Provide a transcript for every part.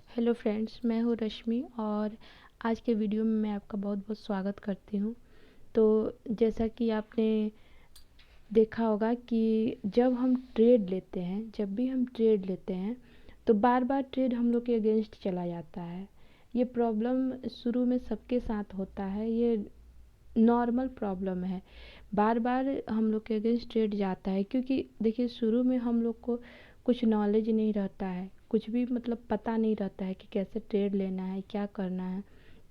Hello friends, मैं हूँ रश्मि और आज के वीडियो में मैं आपका बहुत बहुत स्वागत करती हूँ। तो जैसा कि आपने देखा होगा कि जब भी हम ट्रेड लेते हैं तो बार बार ट्रेड हम लोग के अगेंस्ट चला जाता है। ये प्रॉब्लम शुरू में सबके साथ होता है, ये नॉर्मल प्रॉब्लम है। बार बार हम लोग के अगेंस्ट ट्रेड जाता है क्योंकि देखिए शुरू में हम लोग को कुछ नॉलेज नहीं रहता है, कुछ भी मतलब पता नहीं रहता है कि कैसे ट्रेड लेना है, क्या करना है।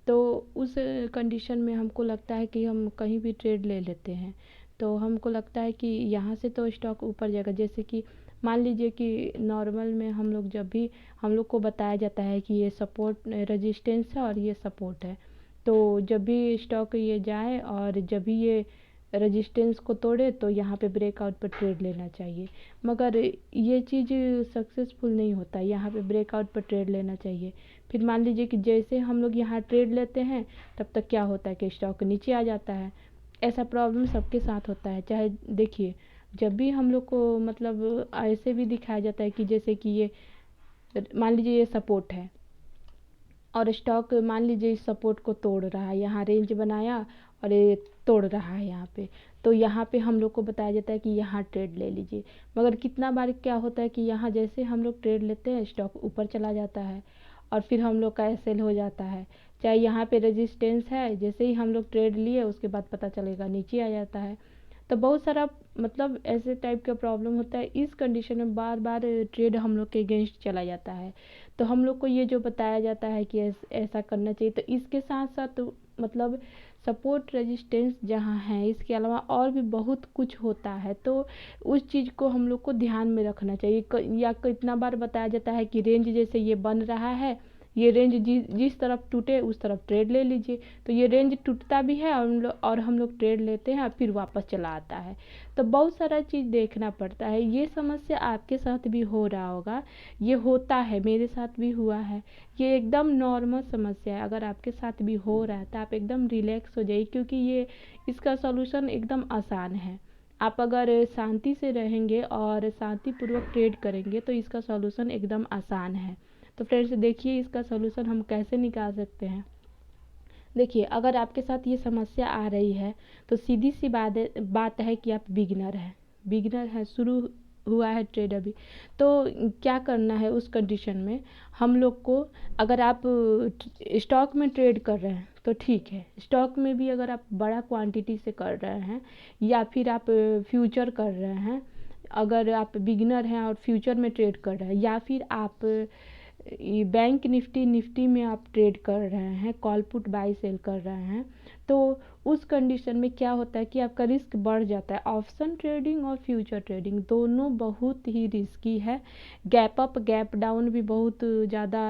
तो उस कंडीशन में हमको लगता है कि हम कहीं भी ट्रेड ले लेते हैं। तो हमको लगता है कि यहाँ से तो स्टॉक ऊपर जाएगा। जैसे कि मान लीजिए कि नॉर्मल में हम लोग जब भी हम लोग को बताया जाता है कि ये सपोर्ट रेजिस्टेंस है और ये सपोर्ट है, तो जब भी स्टॉक ये जाए और जब भी ये रेजिस्टेंस को तोड़े तो यहाँ पे ब्रेकआउट पर ट्रेड लेना चाहिए। मगर ये चीज़ सक्सेसफुल नहीं होता, यहाँ पे ब्रेकआउट पर ट्रेड लेना चाहिए। फिर मान लीजिए कि जैसे हम लोग यहाँ ट्रेड लेते हैं तब तक क्या होता है कि स्टॉक नीचे आ जाता है। ऐसा प्रॉब्लम सबके साथ होता है। चाहे देखिए जब भी हम लोग को मतलब ऐसे भी दिखाया जाता है कि जैसे कि ये मान लीजिए ये सपोर्ट है और स्टॉक मान लीजिए इस सपोर्ट को तोड़ रहा है, यहाँ रेंज बनाया और ये तोड़ रहा है यहाँ पे, तो यहाँ पे हम लोग को बताया जाता है कि यहाँ ट्रेड ले लीजिए। मगर कितना बार क्या होता है कि यहाँ जैसे हम लोग ट्रेड लेते हैं स्टॉक ऊपर चला जाता है और फिर हम लोग का एसएल हो जाता है। चाहे यहाँ पे रेजिस्टेंस है, जैसे ही हम लोग ट्रेड लिए उसके बाद पता चलेगा नीचे आ जाता है। तो बहुत सारा मतलब ऐसे टाइप का प्रॉब्लम होता है। इस कंडीशन में बार बार ट्रेड हम लोग के अगेंस्ट चला जाता है। तो हम लोग को ये जो बताया जाता है कि ऐसा करना चाहिए, तो इसके साथ साथ मतलब सपोर्ट रेजिस्टेंस जहाँ है इसके अलावा और भी बहुत कुछ होता है। तो उस चीज़ को हम लोग को ध्यान में रखना चाहिए। या कितना बार बताया जाता है कि रेंज जैसे ये बन रहा है, ये रेंज जिस तरफ टूटे उस तरफ ट्रेड ले लीजिए। तो ये रेंज टूटता भी है और हम लोग ट्रेड लेते हैं और फिर वापस चला आता है। तो बहुत सारा चीज़ देखना पड़ता है। ये समस्या आपके साथ भी हो रहा होगा, ये होता है, मेरे साथ भी हुआ है। ये एकदम नॉर्मल समस्या है। अगर आपके साथ भी हो रहा है तो आप एकदम रिलैक्स हो जाइए, क्योंकि ये इसका सॉल्यूशन एकदम आसान है। आप अगर शांति से रहेंगे और शांतिपूर्वक ट्रेड करेंगे तो इसका सॉल्यूशन एकदम आसान है। तो फ्रेंड्स देखिए इसका सॉल्यूशन हम कैसे निकाल सकते हैं। देखिए अगर आपके साथ ये समस्या आ रही है तो सीधी सी बात है कि आप बिगिनर है, शुरू हुआ है ट्रेड अभी। तो क्या करना है उस कंडीशन में हम लोग को, अगर आप स्टॉक में ट्रेड कर रहे हैं तो ठीक है। स्टॉक में भी अगर आप बड़ा क्वांटिटी से कर रहे हैं या फिर आप फ्यूचर कर रहे हैं, अगर आप बिगिनर हैं और फ्यूचर में ट्रेड कर रहे हैं, या फिर आप ये बैंक निफ्टी में आप ट्रेड कर रहे हैं, कॉल पुट बाई सेल कर रहे हैं, तो उस कंडीशन में क्या होता है कि आपका रिस्क बढ़ जाता है। ऑप्शन ट्रेडिंग और फ्यूचर ट्रेडिंग दोनों बहुत ही रिस्की है। गैप अप गैप डाउन भी बहुत ज़्यादा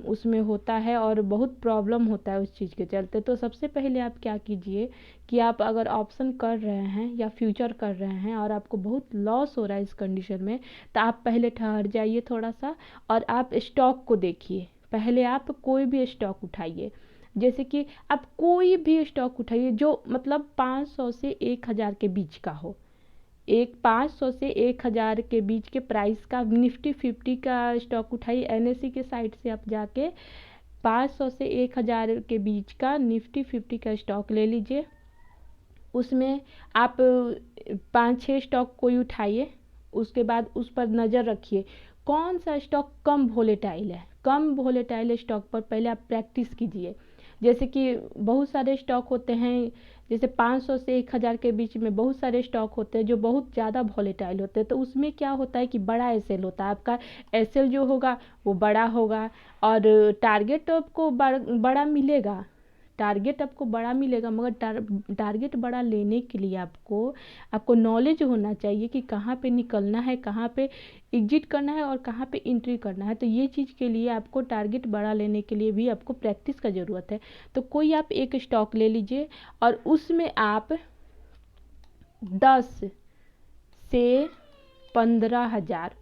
उसमें होता है और बहुत प्रॉब्लम होता है उस चीज़ के चलते। तो सबसे पहले आप क्या कीजिए कि आप अगर ऑप्शन कर रहे हैं या फ्यूचर कर रहे हैं और आपको बहुत लॉस हो रहा है इस कंडीशन में, तो आप पहले ठहर जाइए थोड़ा सा और आप स्टॉक को देखिए। पहले आप कोई भी स्टॉक उठाइए, जैसे कि आप कोई भी स्टॉक उठाइए जो मतलब 500 से 1000 के बीच का हो। 500 से 1000 के बीच के प्राइस का निफ्टी 50 का स्टॉक उठाइए। एनएससी के साइट से आप जाके 500 से 1000 के बीच का निफ्टी 50 का स्टॉक ले लीजिए। उसमें आप 5-6 स्टॉक कोई उठाइए। उसके बाद उस पर नज़र रखिए कौन सा स्टॉक कम वोलेटाइल है। कम वोलेटाइल स्टॉक पर पहले आप प्रैक्टिस कीजिए। जैसे कि बहुत सारे स्टॉक होते हैं, जैसे 500 से 1000 के बीच में बहुत सारे स्टॉक होते हैं जो बहुत ज़्यादा वोलेटाइल होते हैं। तो उसमें क्या होता है कि बड़ा एसएल होता है, आपका एसएल जो होगा वो बड़ा होगा और टारगेट तो आपको बड़ा मिलेगा। टारगेट आपको बड़ा मिलेगा, मगर टारगेट बड़ा लेने के लिए आपको नॉलेज होना चाहिए कि कहाँ पे निकलना है, कहाँ पे एग्जिट करना है और कहाँ पे एंट्री करना है। तो ये चीज़ के लिए आपको टारगेट बड़ा लेने के लिए भी आपको प्रैक्टिस का ज़रूरत है। तो कोई आप एक स्टॉक ले लीजिए और उसमें आप 10 से 15 हज़ार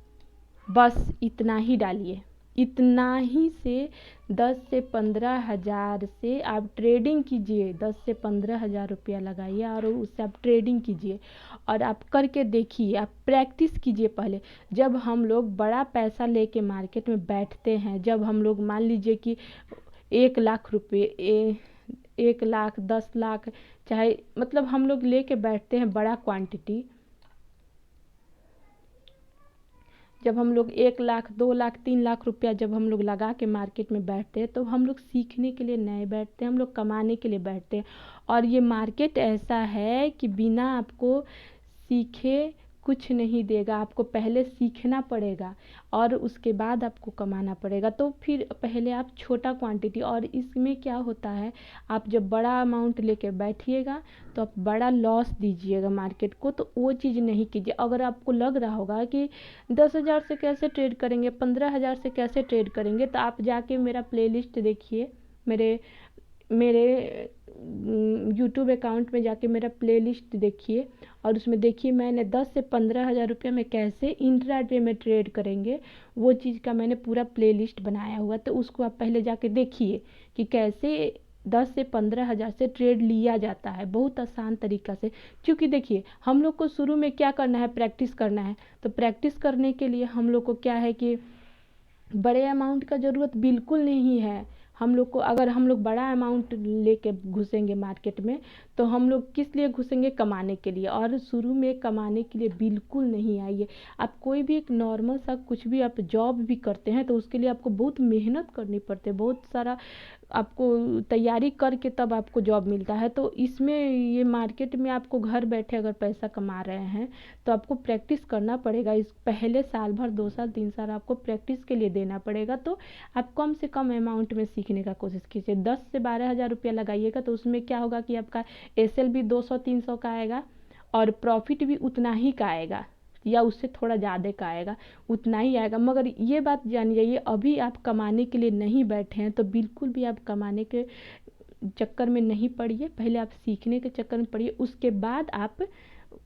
बस इतना ही डालिए। इतना ही से 10 से 15 हज़ार से आप ट्रेडिंग कीजिए, 10 से 15 हज़ार रुपया लगाइए और उससे आप ट्रेडिंग कीजिए और आप करके देखिए, आप प्रैक्टिस कीजिए। पहले जब हम लोग बड़ा पैसा लेके मार्केट में बैठते हैं, जब हम लोग मान लीजिए कि 1 लाख रुपये 1 लाख 10 लाख चाहे मतलब हम लोग लेके बैठते हैं बड़ा क्वांटिटी, जब हम लोग 1 लाख 2 लाख 3 लाख रुपया जब हम लोग लगा के मार्केट में बैठते हैं तो हम लोग सीखने के लिए नहीं बैठते, हम लोग कमाने के लिए बैठते हैं। और ये मार्केट ऐसा है कि बिना आपको सीखे कुछ नहीं देगा, आपको पहले सीखना पड़ेगा और उसके बाद आपको कमाना पड़ेगा। तो फिर पहले आप छोटा क्वांटिटी, और इसमें क्या होता है, आप जब बड़ा अमाउंट लेके बैठिएगा तो आप बड़ा लॉस दीजिएगा मार्केट को, तो वो चीज़ नहीं कीजिए। अगर आपको लग रहा होगा कि 10,000 से कैसे ट्रेड करेंगे, 15,000 से कैसे ट्रेड करेंगे, तो आप जाके मेरा प्लेलिस्ट देखिए, मेरे मेरे यूट्यूब अकाउंट में जाके मेरा प्लेलिस्ट देखिए और उसमें देखिए मैंने 10 से 15 हज़ार रुपये में कैसे इंट्राडे में ट्रेड करेंगे, वो चीज़ का मैंने पूरा प्लेलिस्ट बनाया हुआ। तो उसको आप पहले जाके देखिए कि कैसे 10 से 15 हज़ार से ट्रेड लिया जाता है, बहुत आसान तरीक़ा से। क्योंकि देखिए हम लोग को शुरू में क्या करना है, प्रैक्टिस करना है। तो प्रैक्टिस करने के लिए हम लोग को क्या है कि बड़े अमाउंट का ज़रूरत बिल्कुल नहीं है। हम लोग को अगर हम लोग बड़ा अमाउंट लेके घुसेंगे मार्केट में तो हम लोग किस लिए घुसेंगे, कमाने के लिए। और शुरू में कमाने के लिए बिल्कुल नहीं आइए। आप कोई भी एक नॉर्मल सा कुछ भी आप जॉब भी करते हैं तो उसके लिए आपको बहुत मेहनत करनी पड़ती है, बहुत सारा आपको तैयारी करके तब आपको जॉब मिलता है। तो इसमें ये मार्केट में आपको घर बैठे अगर पैसा कमा रहे हैं तो आपको प्रैक्टिस करना पड़ेगा। इस पहले साल भर 2 साल 3 साल आपको प्रैक्टिस के लिए देना पड़ेगा। तो आप कम से कम अमाउंट में सीखने का कोशिश कीजिए। 10 से 12 हज़ार रुपया लगाइएगा तो उसमें क्या होगा कि आपका एसएल भी 200-300 का आएगा और प्रॉफिट भी उतना ही का आएगा या उससे थोड़ा ज़्यादा का आएगा, उतना ही आएगा। मगर ये बात जान जाइए, अभी आप कमाने के लिए नहीं बैठे हैं तो बिल्कुल भी आप कमाने के चक्कर में नहीं पड़िए, पहले आप सीखने के चक्कर में पड़िए। उसके बाद आप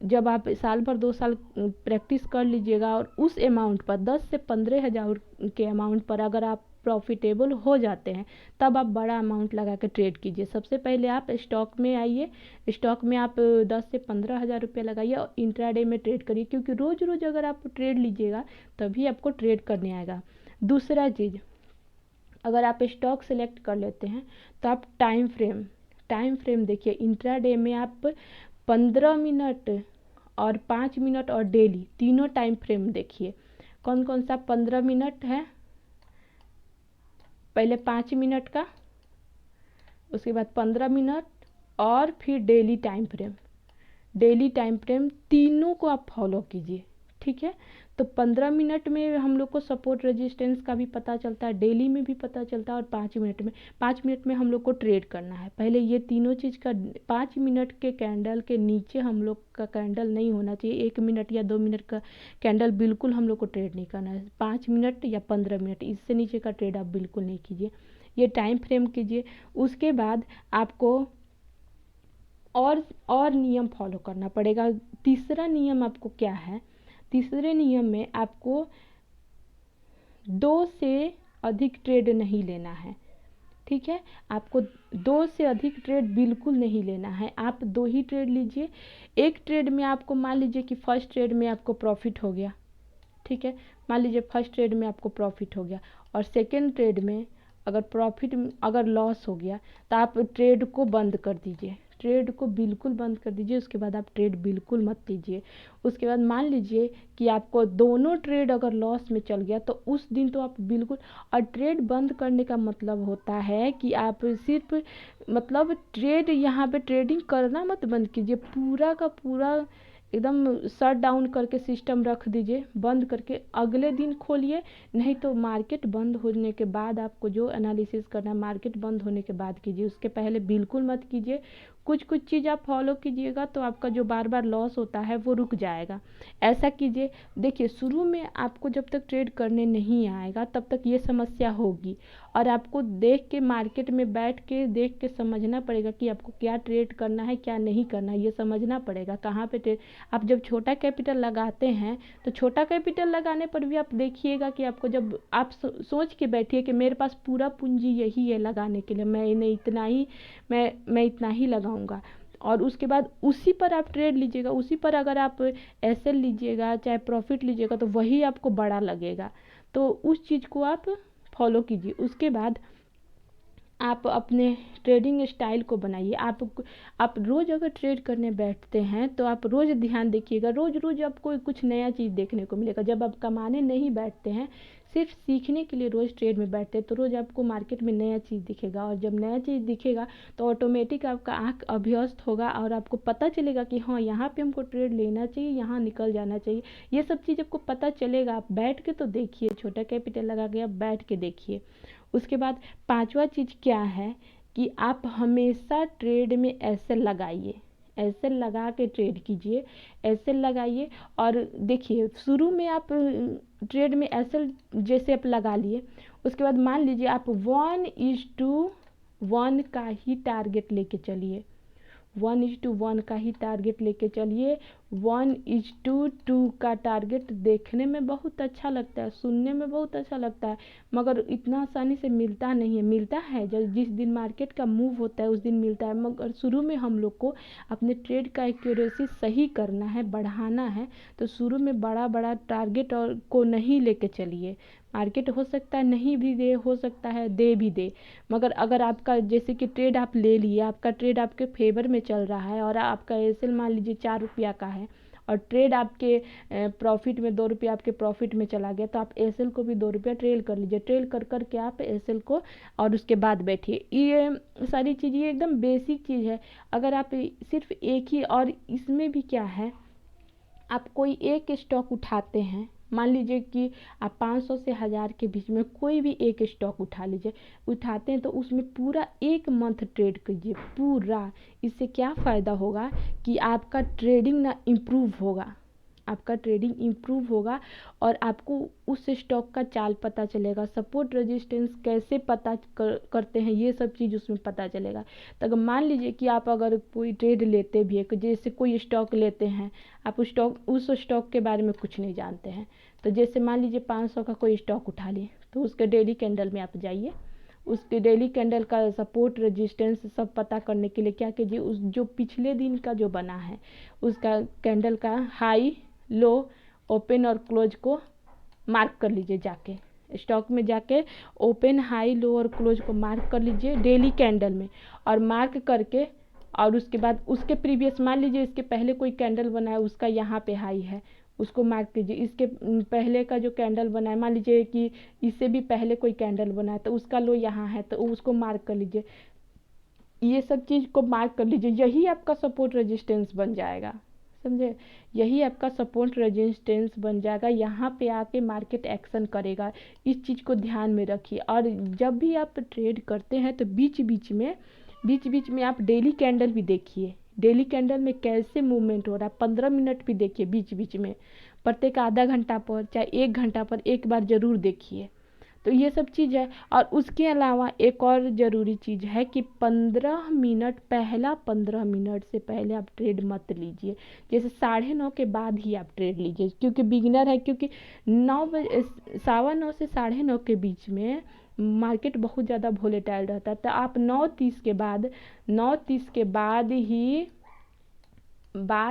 जब आप साल भर 2 साल प्रैक्टिस कर लीजिएगा और उस अमाउंट पर 10 से 15 हज़ार के अमाउंट पर अगर आप प्रॉफिटेबल हो जाते हैं तब आप बड़ा अमाउंट लगा कर ट्रेड कीजिए। सबसे पहले आप स्टॉक में आइए, स्टॉक में आप 10 से 15 हज़ार रुपये लगाइए और इंट्राडे में ट्रेड करिए, क्योंकि रोज़ रोज़ अगर आप ट्रेड लीजिएगा तभी आपको ट्रेड करने आएगा। दूसरा चीज़, अगर आप स्टॉक सेलेक्ट कर लेते हैं तो आप टाइम फ्रेम देखिए। इंट्राडे में आप 15 मिनट और 5 मिनट और डेली तीनों टाइम फ्रेम देखिए। कौन कौन सा 15 मिनट है, पहले 5 मिनट का, उसके बाद 15 मिनट और फिर डेली टाइम फ्रेम तीनों को आप फॉलो कीजिए, ठीक है। तो 15 मिनट में हम लोग को सपोर्ट रेजिस्टेंस का भी पता चलता है, डेली में भी पता चलता है और 5 मिनट में हम लोग को ट्रेड करना है। पहले ये तीनों चीज़ का 5 मिनट के कैंडल के नीचे हम लोग का कैंडल नहीं होना चाहिए। 1 मिनट या 2 मिनट का कैंडल बिल्कुल हम लोग को ट्रेड नहीं करना है। 5 मिनट या 15 मिनट इससे नीचे का ट्रेड आप बिल्कुल नहीं कीजिए, ये टाइम फ्रेम कीजिए। उसके बाद आपको और नियम फॉलो करना पड़ेगा। तीसरा नियम आपको क्या है, तीसरे नियम में आपको 2 से अधिक ट्रेड नहीं लेना है, ठीक है। आपको 2 से अधिक ट्रेड बिल्कुल नहीं लेना है, आप 2 ही ट्रेड लीजिए। एक ट्रेड में आपको मान लीजिए कि फर्स्ट ट्रेड में आपको प्रॉफिट हो गया, ठीक है, मान लीजिए फर्स्ट ट्रेड में आपको प्रॉफिट हो गया और सेकेंड ट्रेड में अगर लॉस हो गया तो आप ट्रेड को बंद कर दीजिए, ट्रेड को बिल्कुल बंद कर दीजिए। उसके बाद आप ट्रेड बिल्कुल मत कीजिए। उसके बाद मान लीजिए कि आपको दोनों ट्रेड अगर लॉस में चल गया तो उस दिन तो आप बिल्कुल, और ट्रेड बंद करने का मतलब होता है कि आप सिर्फ मतलब ट्रेड यहाँ पे ट्रेडिंग करना मत बंद कीजिए, पूरा का पूरा एकदम शट डाउन करके सिस्टम रख दीजिए, बंद करके अगले दिन खोलिए। नहीं तो मार्केट बंद होने के बाद आपको जो एनालिसिस करना है मार्केट बंद होने के बाद कीजिए, उसके पहले बिल्कुल मत कीजिए। कुछ चीज़ आप फॉलो कीजिएगा तो आपका जो बार बार लॉस होता है वो रुक जाएगा। ऐसा कीजिए। देखिए शुरू में आपको जब तक ट्रेड करने नहीं आएगा तब तक ये समस्या होगी और आपको देख के मार्केट में बैठ के देख के समझना पड़ेगा कि आपको क्या ट्रेड करना है क्या नहीं करना है, ये समझना पड़ेगा। कहाँ पे आप जब छोटा कैपिटल लगाते हैं तो छोटा कैपिटल लगाने पर भी आप देखिएगा कि आपको, जब आप सोच के बैठिए कि मेरे पास पूरा पूंजी यही है लगाने के लिए, मैं इतना ही लगाऊंगा, और उसके बाद उसी पर आप ट्रेड लीजिएगा, उसी पर अगर आप एसएल लीजिएगा चाहे प्रॉफिट लीजिएगा तो वही आपको बड़ा लगेगा। तो उस चीज़ को आप फॉलो कीजिए। उसके बाद आप अपने ट्रेडिंग स्टाइल को बनाइए। आप रोज़ अगर ट्रेड करने बैठते हैं तो आप रोज़ ध्यान देखिएगा, रोज़ रोज़ आपको कुछ नया चीज़ देखने को मिलेगा। जब आप कमाने नहीं बैठते हैं, सिर्फ सीखने के लिए रोज़ ट्रेड में बैठते हैं, तो रोज़ आपको मार्केट में नया चीज़ दिखेगा, और जब नया चीज़ दिखेगा तो ऑटोमेटिक आपका आँख अभ्यस्त होगा और आपको पता चलेगा कि हाँ यहाँ पे हमको ट्रेड लेना चाहिए, यहाँ निकल जाना चाहिए। ये सब चीज़ आपको पता चलेगा। आप बैठ के तो देखिए, छोटा कैपिटल लगा के आप बैठ के देखिए। उसके बाद पांचवा चीज़ क्या है कि आप हमेशा ट्रेड में एसएल लगाइए, एसएल लगा के ट्रेड कीजिए, एसएल लगाइए। और देखिए, शुरू में आप ट्रेड में एसएल जैसे आप लगा लिए, उसके बाद मान लीजिए आप 1:1 का ही टारगेट लेके चलिए, 1:1 का ही टारगेट लेके चलिए। 1:2 का टारगेट देखने में बहुत अच्छा लगता है, सुनने में बहुत अच्छा लगता है, मगर इतना आसानी से मिलता नहीं है। मिलता है जब जिस दिन मार्केट का मूव होता है उस दिन मिलता है, मगर शुरू में हम लोग को अपने ट्रेड का एक्यूरेसी सही करना है, बढ़ाना है, तो शुरू में बड़ा बड़ा टारगेट और को नहीं लेके चलिए। मार्केट हो सकता है नहीं भी दे, हो सकता है दे भी दे, मगर अगर आपका जैसे कि ट्रेड आप ले लिए, आपका ट्रेड आपके फेवर में चल रहा है और आपका एसएल मान लीजिए 4 रुपया का है, और ट्रेड आपके प्रॉफिट में 2 रुपया आपके प्रॉफिट में चला गया, तो आप एसएल को भी 2 रुपया ट्रेल कर लीजिए। ट्रेल कर कर के आप एसएल को, और उसके बाद बैठिए। ये सारी चीज़, ये एकदम बेसिक चीज़ है। अगर आप सिर्फ एक ही, और इसमें भी क्या है, आप कोई एक स्टॉक उठाते हैं, मान लीजिए कि आप 500 से 1000 के बीच में कोई भी एक स्टॉक उठा लीजिए, उठाते हैं तो उसमें पूरा 1 मंथ ट्रेड कीजिए पूरा। इससे क्या फ़ायदा होगा कि आपका ट्रेडिंग ना इम्प्रूव होगा, आपका ट्रेडिंग इम्प्रूव होगा, और आपको उस स्टॉक का चाल पता चलेगा, सपोर्ट रेजिस्टेंस कैसे पता करते हैं, ये सब चीज़ उसमें पता चलेगा। तो अगर मान लीजिए कि आप अगर कोई ट्रेड लेते भी है, जैसे कोई स्टॉक लेते हैं, आप उस स्टॉक के बारे में कुछ नहीं जानते हैं, तो जैसे मान लीजिए 500 का कोई स्टॉक उठा लिए, तो उसके डेली कैंडल में आप जाइए, उसके डेली कैंडल का सपोर्ट रेजिस्टेंस सब पता करने के लिए क्या कीजिए, उस जो पिछले दिन का जो बना है उसका कैंडल का हाई लो ओपन और क्लोज को मार्क कर लीजिए। जाके स्टॉक में जाके ओपन हाई लो और क्लोज को मार्क कर लीजिए डेली कैंडल में, और मार्क करके, और उसके बाद उसके प्रीवियस, मान लीजिए इसके पहले कोई कैंडल बना है उसका यहाँ पे हाई है, उसको मार्क कीजिए। इसके पहले का जो कैंडल बना है, मान लीजिए कि इससे भी पहले कोई कैंडल बना है तो उसका लो यहाँ है, तो उसको मार्क कर लीजिए। ये सब चीज़ को मार्क कर लीजिए, यही आपका सपोर्ट रेजिस्टेंस बन जाएगा, समझे? यही आपका सपोर्ट रेजिस्टेंस बन जाएगा। यहाँ पे आके मार्केट एक्शन करेगा, इस चीज़ को ध्यान में रखिए। और जब भी आप ट्रेड करते हैं तो बीच बीच में आप डेली कैंडल भी देखिए, डेली कैंडल में कैसे मूवमेंट हो रहा है, 15 मिनट भी देखिए बीच बीच में, प्रत्येक आधा घंटा पर चाहे 1 घंटा पर एक बार ज़रूर देखिए। तो ये सब चीज़ है। और उसके अलावा एक और ज़रूरी चीज़ है कि 15 मिनट, पहला 15 मिनट से पहले आप ट्रेड मत लीजिए। जैसे 9:30 के बाद ही आप ट्रेड लीजिए, क्योंकि बिगिनर है, क्योंकि 9 बजे, 9:15 से 9:30 के बीच में मार्केट बहुत ज़्यादा वोलेटाइल रहता है। तो आप 9:30 के बाद, 9:30 के बाद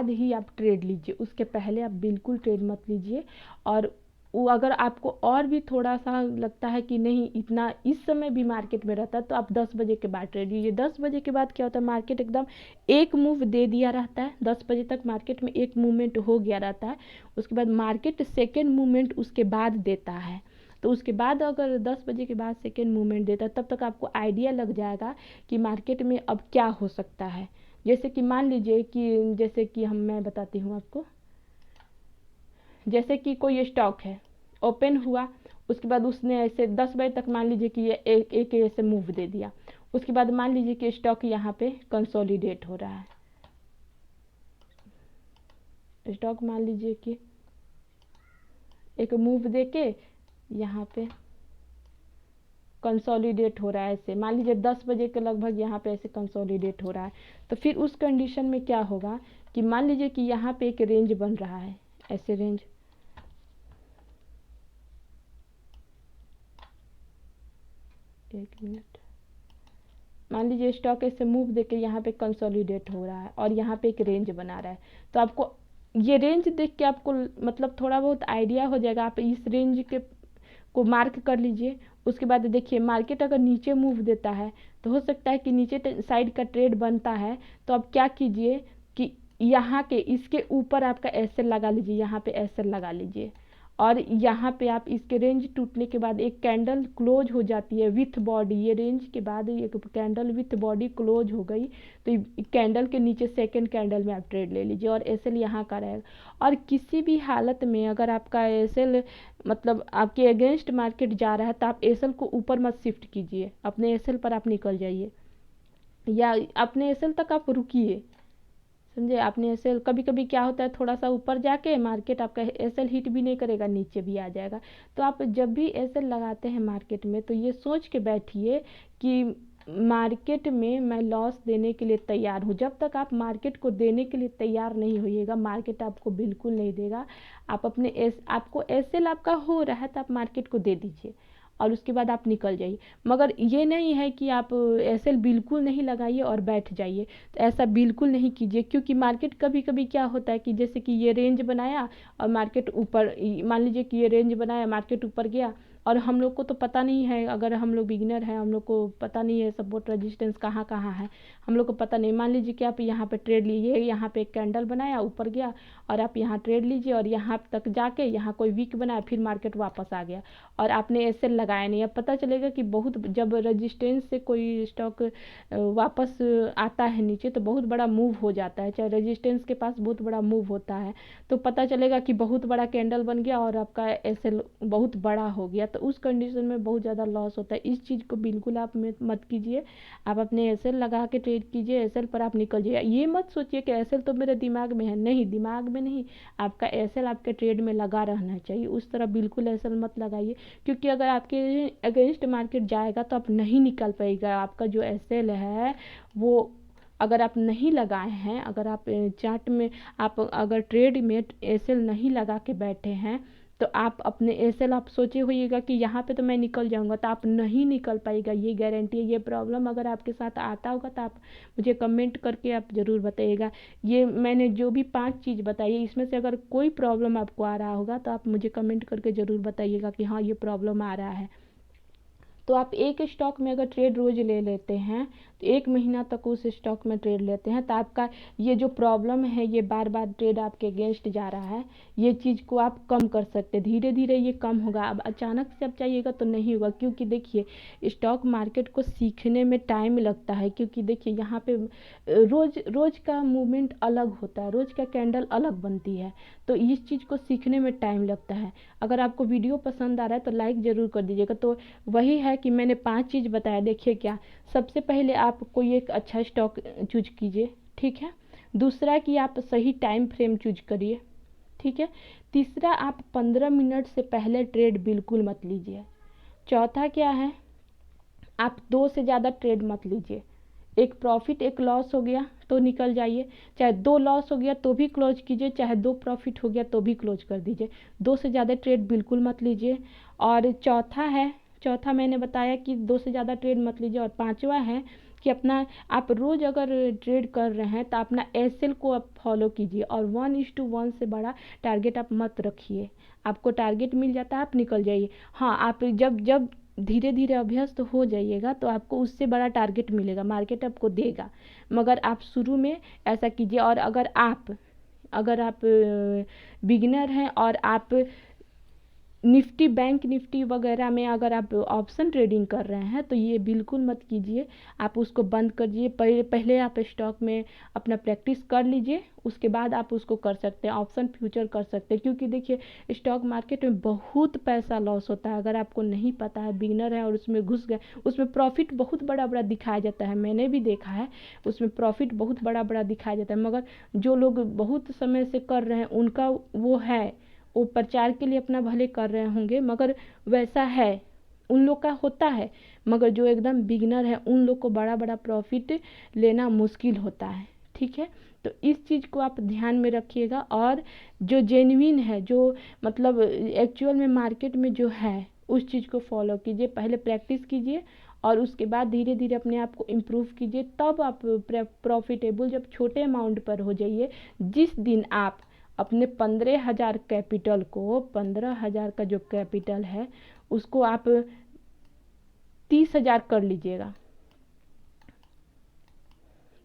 ही आप ट्रेड लीजिए, उसके पहले आप बिल्कुल ट्रेड मत लीजिए। और वो अगर आपको और भी थोड़ा सा लगता है कि नहीं इतना इस समय भी मार्केट में रहता है, तो आप 10 बजे के बाद ट्रेड लीजिए। 10 बजे के बाद क्या होता है, मार्केट एकदम एक मूव दे दिया रहता है, 10 बजे तक मार्केट में एक मूवमेंट हो गया रहता है, उसके बाद मार्केट सेकेंड मूवमेंट उसके बाद देता है। तो उसके बाद अगर 10 बजे के बाद सेकेंड मूवमेंट देता है, तब तक आपको आइडिया लग जाएगा कि मार्केट में अब क्या हो सकता है। जैसे कि मान लीजिए कि जैसे कि मैं बताती हूँ आपको, जैसे कि कोई स्टॉक है, ओपन हुआ, उसके बाद उसने ऐसे 10 बजे तक मान लीजिए कि ये एक ऐसे मूव दे दिया, उसके बाद मान लीजिए कि स्टॉक यहाँ पे कंसोलिडेट हो रहा है, स्टॉक मान लीजिए कि एक मूव दे के यहाँ पे कंसोलिडेट हो रहा है, ऐसे मान लीजिए 10 बजे के लगभग यहाँ पे ऐसे कंसोलिडेट हो रहा है, तो फिर उस कंडीशन में क्या होगा कि मान लीजिए कि यहाँ पे एक रेंज बन रहा है, ऐसे रेंज, एक मिनट, मान लीजिए स्टॉक ऐसे मूव देके यहाँ पे कंसोलिडेट हो रहा है और यहाँ पे एक रेंज बना रहा है, तो आपको ये रेंज देख के आपको मतलब थोड़ा बहुत आइडिया हो जाएगा, आप इस रेंज के को मार्क कर लीजिए। उसके बाद देखिए मार्केट अगर नीचे मूव देता है तो हो सकता है कि नीचे साइड का ट्रेड बनता है, तो आप क्या कीजिए कि यहाँ के इसके ऊपर आपका एसएल लगा लीजिए, यहाँ पे एसएल लगा लीजिए, और यहाँ पे आप इसके रेंज टूटने के बाद एक कैंडल क्लोज हो जाती है विथ बॉडी, ये रेंज के बाद एक कैंडल विथ बॉडी क्लोज हो गई, तो कैंडल के नीचे सेकंड कैंडल में आप ट्रेड ले लीजिए और एसएल यहाँ का रहेगा। और किसी भी हालत में अगर आपका एसएल मतलब आपके अगेंस्ट मार्केट जा रहा है तो आप एसएल को ऊपर मत शिफ्ट कीजिए, अपने एसएल पर आप निकल जाइए या अपने एसएल तक आप रुकिए, समझे। आपने एसएल कभी कभी क्या होता है थोड़ा सा ऊपर जाके मार्केट आपका एसएल हिट भी नहीं करेगा, नीचे भी आ जाएगा। तो आप जब भी एसएल लगाते हैं मार्केट में तो ये सोच के बैठिए कि मार्केट में मैं लॉस देने के लिए तैयार हूँ। जब तक आप मार्केट को देने के लिए तैयार नहीं होइएगा मार्केट आपको बिल्कुल नहीं देगा। आप अपने आपको एसएल आपका हो रहा है तो आप मार्केट को दे दीजिए और उसके बाद आप निकल जाइए। मगर ये नहीं है कि आप एसएल बिल्कुल नहीं लगाइए और बैठ जाइए, तो ऐसा बिल्कुल नहीं कीजिए, क्योंकि मार्केट कभी कभी क्या होता है कि जैसे कि ये रेंज बनाया और मार्केट ऊपर, मान लीजिए कि ये रेंज बनाया मार्केट ऊपर गया और हम लोग को तो पता नहीं है, अगर हम लोग बिगिनर हैं हम लोग को पता नहीं है सपोर्ट रेजिस्टेंस कहाँ कहाँ है, हम लोग को पता नहीं। मान लीजिए कि आप यहाँ पे ट्रेड लीजिए, यहाँ पे एक कैंडल बनाया ऊपर गया और आप यहाँ ट्रेड लीजिए और यहाँ तक जाके यहाँ कोई वीक बनाया, फिर मार्केट वापस आ गया और आपने एसएल लगाया नहीं। अब पता चलेगा कि बहुत जब रेजिस्टेंस से कोई स्टॉक वापस आता है नीचे तो बहुत बड़ा मूव हो जाता है, चाहे रेजिस्टेंस के पास बहुत बड़ा मूव होता है तो पता चलेगा कि बहुत बड़ा कैंडल बन गया और आपका एसएल बहुत बड़ा हो गया, तो उस कंडीशन में बहुत ज़्यादा लॉस होता है। इस चीज़ को बिल्कुल आप मत कीजिए, आप अपने एसएल लगा के ट्रेड कीजिए, एसएल पर आप निकल जाइए। ये मत सोचिए कि एसएल तो मेरे दिमाग में है, नहीं, दिमाग में नहीं, आपका एसएल आपके ट्रेड में लगा रहना चाहिए। उस तरह बिल्कुल एसएल मत लगाइए, क्योंकि अगर आपके अगेंस्ट मार्केट जाएगा तो आप नहीं निकल पाएगा। आपका जो एसएल है वो अगर आप नहीं लगाए हैं, अगर आप चार्ट में आप अगर ट्रेड में एसएल नहीं लगा के बैठे हैं तो आप अपने एसएल आप सोचे होइएगा कि यहाँ पे तो मैं निकल जाऊँगा, तो आप नहीं निकल पाएगा, ये गारंटी है। ये प्रॉब्लम अगर आपके साथ आता होगा तो आप मुझे कमेंट करके आप ज़रूर बताइएगा। ये मैंने जो भी 5 चीज़ बताई है इसमें से अगर कोई प्रॉब्लम आपको आ रहा होगा तो आप मुझे कमेंट करके ज़रूर बताइएगा कि हाँ ये प्रॉब्लम आ रहा है। तो आप एक स्टॉक में अगर ट्रेड रोज ले लेते हैं तो 1 महीना तक उस स्टॉक में ट्रेड लेते हैं तो आपका ये जो प्रॉब्लम है, ये बार बार ट्रेड आपके अगेंस्ट जा रहा है, ये चीज़ को आप कम कर सकते हैं। धीरे धीरे ये कम होगा, अब अचानक से आप चाहिएगा तो नहीं होगा, क्योंकि देखिए स्टॉक मार्केट को सीखने में टाइम लगता है। क्योंकि देखिए यहाँ पे रोज रोज का मूवमेंट अलग होता है, रोज का कैंडल अलग बनती है, तो इस चीज़ को सीखने में टाइम लगता है। अगर आपको वीडियो पसंद आ रहा है तो लाइक ज़रूर कर दीजिएगा। तो वही है कि मैंने 5 चीज़ बताया। देखिए क्या, सबसे पहले आप कोई एक अच्छा स्टॉक चूज कीजिए, ठीक है। दूसरा कि आप सही टाइम फ्रेम चूज करिए, ठीक है। तीसरा, आप 15 मिनट से पहले ट्रेड बिल्कुल मत लीजिए। चौथा क्या है, आप 2 से ज़्यादा ट्रेड मत लीजिए। एक प्रॉफिट एक लॉस हो गया तो निकल जाइए, चाहे 2 लॉस हो गया तो भी क्लोज कीजिए, चाहे 2 प्रॉफिट हो गया तो भी क्लोज कर दीजिए। 2 से ज़्यादा ट्रेड बिल्कुल मत लीजिए। और चौथा मैंने बताया कि 2 से ज़्यादा ट्रेड मत लीजिए। और 5वां है कि अपना आप रोज़ अगर ट्रेड कर रहे हैं तो अपना एसएल को आप फॉलो कीजिए और 1:1 से बड़ा टारगेट आप मत रखिए। आपको टारगेट मिल जाता है आप निकल जाइए। हाँ, आप जब धीरे धीरे अभ्यस्त हो जाइएगा तो आपको उससे बड़ा टारगेट मिलेगा, मार्केट आपको देगा। मगर आप शुरू में ऐसा कीजिए। और अगर आप बिगिनर हैं और आप निफ्टी, बैंक निफ्टी वगैरह में अगर आप ऑप्शन ट्रेडिंग कर रहे हैं तो ये बिल्कुल मत कीजिए, आप उसको बंद करिए। पहले आप स्टॉक में अपना प्रैक्टिस कर लीजिए, उसके बाद आप उसको कर सकते हैं, ऑप्शन फ्यूचर कर सकते हैं। क्योंकि देखिए स्टॉक मार्केट में बहुत पैसा लॉस होता है, अगर आपको नहीं पता है, बिगिनर है और उसमें घुस गए, उसमें प्रॉफिट बहुत बड़ा बड़ा दिखाया जाता है, मैंने भी देखा है, उसमें प्रॉफिट बहुत बड़ा बड़ा दिखाया जाता है। मगर जो लोग बहुत समय से कर रहे हैं उनका वो प्रचार के लिए अपना भले कर रहे होंगे, मगर वैसा है, उन लोग का होता है, मगर जो एकदम बिगिनर है उन लोग को बड़ा बड़ा प्रॉफिट लेना मुश्किल होता है। ठीक है, तो इस चीज़ को आप ध्यान में रखिएगा। और जो जेन्युइन है, जो मतलब एक्चुअल में मार्केट में जो है, उस चीज़ को फॉलो कीजिए। पहले प्रैक्टिस कीजिए और उसके बाद धीरे धीरे अपने आप को इम्प्रूव कीजिए, तब आप प्रॉफिटेबल जब छोटे अमाउंट पर हो जाइए। जिस दिन आप अपने 15,000 कैपिटल को, 15,000 का जो कैपिटल है उसको आप 30,000 कर लीजिएगा।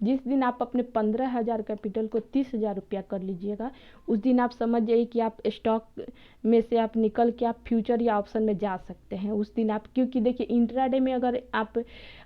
जिस दिन आप अपने 15,000 कैपिटल को 30,000 रुपया कर लीजिएगा, उस दिन आप समझ जाइए कि आप स्टॉक में से आप निकल के आप फ्यूचर या ऑप्शन में जा सकते हैं उस दिन आप। क्योंकि देखिए इंट्राडे में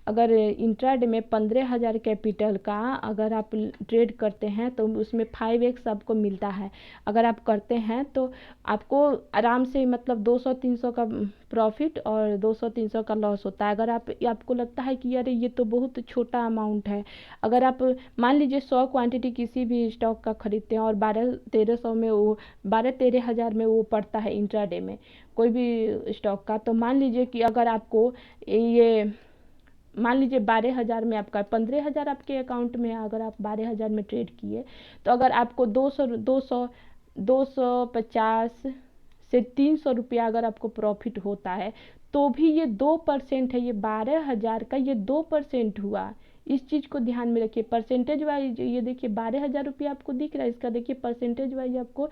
अगर इंट्राडे में 15,000 कैपिटल का अगर आप ट्रेड करते हैं तो उसमें 5x आपको मिलता है। अगर आप करते हैं तो आपको आराम से मतलब 200-300 का प्रॉफिट और 200-300 का लॉस होता है। अगर आपको लगता है कि अरे ये तो बहुत छोटा अमाउंट है, अगर आप मान लीजिए 100 क्वांटिटी किसी भी स्टॉक का खरीदते हैं और 12-1300 में वो 12-13,000 में वो पड़ता है इंट्राडे में कोई भी स्टॉक का, तो मान लीजिए कि अगर आपको ये मान लीजिए 12,000 में आपका 15,000 आपके अकाउंट में है, अगर आप 12,000 में ट्रेड किए तो अगर आपको 250 से 300 रुपया अगर आपको प्रॉफिट होता है तो भी ये 2% है। ये 12,000 का ये 2% हुआ। इस चीज़ को ध्यान में रखिए। परसेंटेज वाइज ये देखिए 12,000 रुपया आपको दिख रहा है, इसका देखिए परसेंटेज वाइज आपको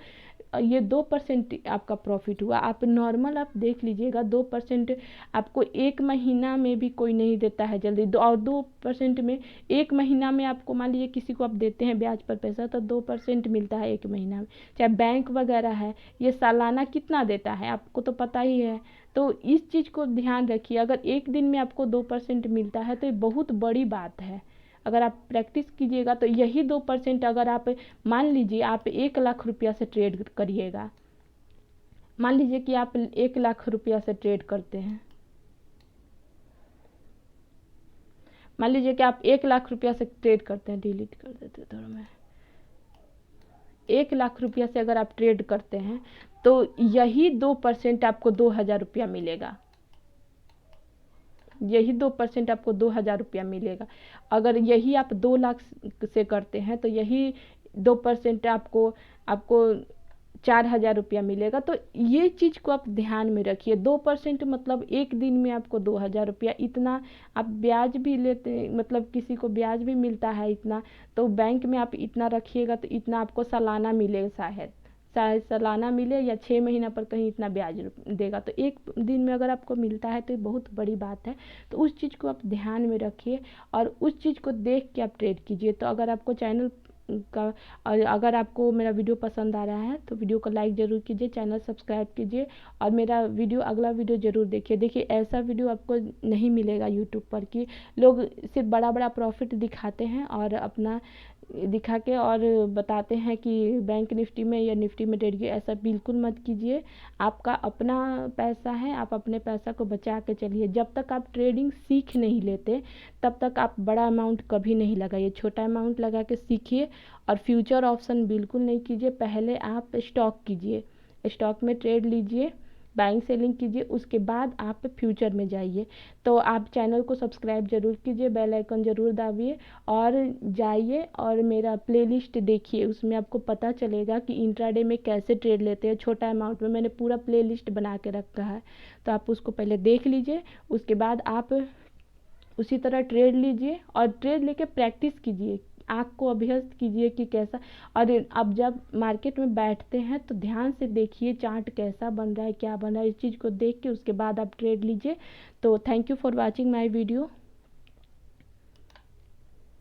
ये 2% आपका प्रॉफिट हुआ। आप नॉर्मल आप देख लीजिएगा 2% आपको एक महीना में भी कोई नहीं देता है जल्दी। और 2% में एक महीना में आपको मान लीजिए किसी को आप देते हैं ब्याज पर पैसा तो 2% मिलता है एक महीना में। चाहे बैंक वगैरह है, ये सालाना कितना देता है आपको तो पता ही है। तो इस चीज़ को ध्यान रखिए। अगर एक दिन में आपको 2% मिलता है तो ये बहुत बड़ी बात है। अगर आप प्रैक्टिस कीजिएगा तो यही 2% अगर आप मान लीजिए आप 1,00,000 रुपया से ट्रेड करिएगा, मान लीजिए कि आप 1,00,000 रुपया से ट्रेड करते हैं, मान लीजिए कि आप 1,00,000 रुपया से ट्रेड करते हैं, डिलीट कर देते थोड़ा मैं, 1,00,000 रुपया से अगर आप ट्रेड करते हैं तो यही 2% आपको 2,000 रुपया मिलेगा। यही 2% आपको 2,000 रुपया मिलेगा। अगर यही आप 2,00,000 से करते हैं तो यही 2% आपको 4,000 रुपया मिलेगा। तो ये चीज़ को आप ध्यान में रखिए। 2% मतलब एक दिन में आपको 2,000 रुपया, इतना आप ब्याज भी लेते, मतलब किसी को ब्याज भी मिलता है इतना, तो बैंक में आप इतना रखिएगा तो इतना आपको सालाना मिलेगा, शायद सालाना मिले या 6 महीना पर कहीं इतना ब्याज देगा। तो एक दिन में अगर आपको मिलता है तो ये बहुत बड़ी बात है। तो उस चीज़ को आप ध्यान में रखिए और उस चीज़ को देख के आप ट्रेड कीजिए। तो अगर आपको चैनल का और अगर आपको मेरा वीडियो पसंद आ रहा है तो वीडियो को लाइक ज़रूर कीजिए, चैनल सब्सक्राइब कीजिए और मेरा अगला वीडियो ज़रूर देखिए। देखिए ऐसा वीडियो आपको नहीं मिलेगा यूट्यूब पर कि लोग सिर्फ बड़ा बड़ा प्रॉफिट दिखाते हैं और अपना दिखा के और बताते हैं कि बैंक निफ्टी में या निफ्टी में ट्रेड किए। ऐसा बिल्कुल मत कीजिए। आपका अपना पैसा है, आप अपने पैसा को बचा के चलिए। जब तक आप ट्रेडिंग सीख नहीं लेते तब तक आप बड़ा अमाउंट कभी नहीं लगाइए, छोटा अमाउंट लगा के सीखिए। और फ्यूचर ऑप्शन बिल्कुल नहीं कीजिए। पहले आप स्टॉक कीजिए, स्टॉक में ट्रेड लीजिए, बाइंग सेलिंग कीजिए, उसके बाद आप फ्यूचर में जाइए। तो आप चैनल को सब्सक्राइब जरूर कीजिए, बेल आइकन जरूर दाबिए और जाइए और मेरा प्लेलिस्ट देखिए। उसमें आपको पता चलेगा कि इंट्राडे में कैसे ट्रेड लेते हैं। छोटा अमाउंट में मैंने पूरा प्लेलिस्ट बना के रखा है, तो आप उसको पहले देख लीजिए। उसके बाद आप उसी तरह ट्रेड लीजिए और ट्रेड लेके प्रैक्टिस कीजिए, आँख को अभ्यस्त कीजिए कि कैसा। और अब जब मार्केट में बैठते हैं तो ध्यान से देखिए चार्ट कैसा बन रहा है, क्या बन रहा है, इस चीज़ को देख के उसके बाद आप ट्रेड लीजिए। तो thank you for watching my video.